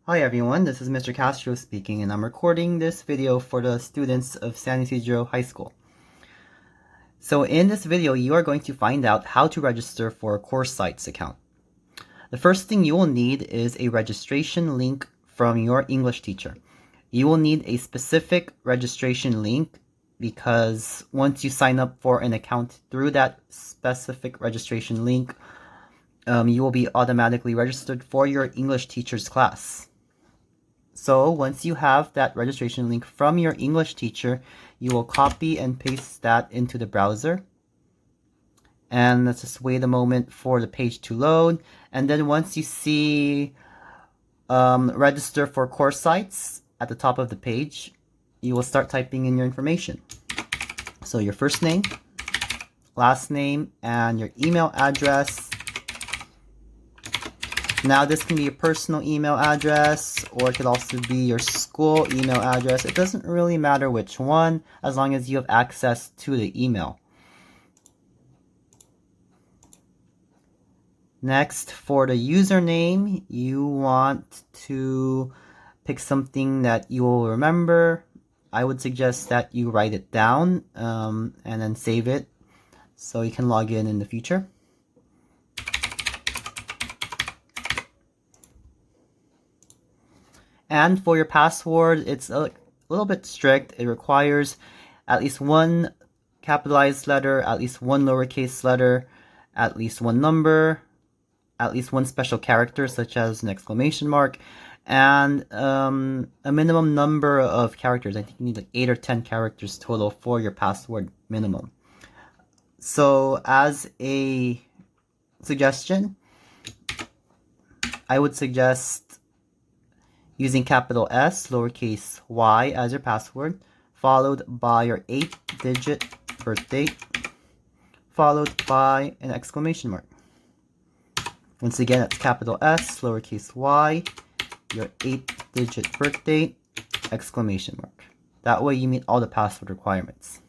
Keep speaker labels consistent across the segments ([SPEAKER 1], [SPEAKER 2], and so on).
[SPEAKER 1] Hi everyone, this is Mr. Castro speaking, and I'm recording this video for the students of San Isidro High School. So in this video, you are going to find out how to register for a CourseSites account. The first thing you will need is a registration link from your English teacher. You will need a specific registration link because once you sign up for an account through that specific registration link, you will be automatically registered for your English teacher's class. So once you have that registration link from your English teacher, you will copy and paste that into the browser. And let's just wait a moment for the page to load. And then once you see register for CourseSites at the top of the page, you will start typing in your information. So your first name, last name, and your email address. Now this can be a personal email address, or it could also be your school email address. It doesn't really matter which one, as long as you have access to the email. Next, for the username, you want to pick something that you will remember. I would suggest that you write it down and then save it so you can log in the future. And for your password, it's a little bit strict. It requires at least one capitalized letter, at least one lowercase letter, at least one number, at least one special character such as an exclamation mark, and a minimum number of characters. I think you need like 8 or 10 characters total for your password minimum. So as a suggestion, I would suggest using capital S, lowercase y as your password, followed by your 8-digit birthdate, followed by an exclamation mark. Once again, it's capital S, lowercase y, your 8-digit birthdate, exclamation mark. That way you meet all the password requirements.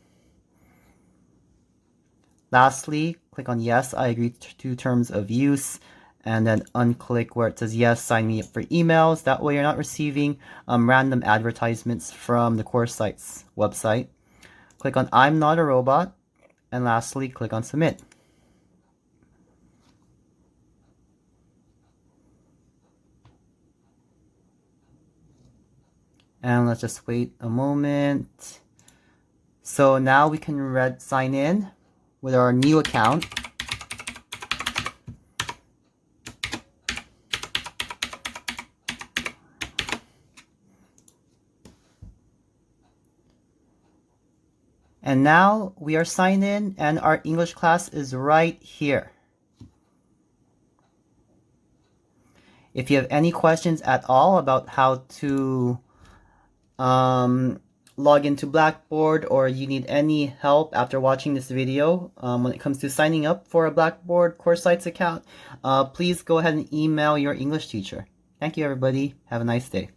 [SPEAKER 1] Lastly, click on yes, I agree to terms of use, and then unclick where it says yes, sign me up for emails. That way you're not receiving random advertisements from the CourseSites website. Click on I'm not a robot, and lastly click on submit. And let's just wait a moment. So now we can sign in with our new account. And now we are signed in and our English class is right here. If you have any questions at all about how to log into Blackboard, or you need any help after watching this video when it comes to signing up for a Blackboard CourseSites account, please go ahead and email your English teacher. Thank you everybody. Have a nice day.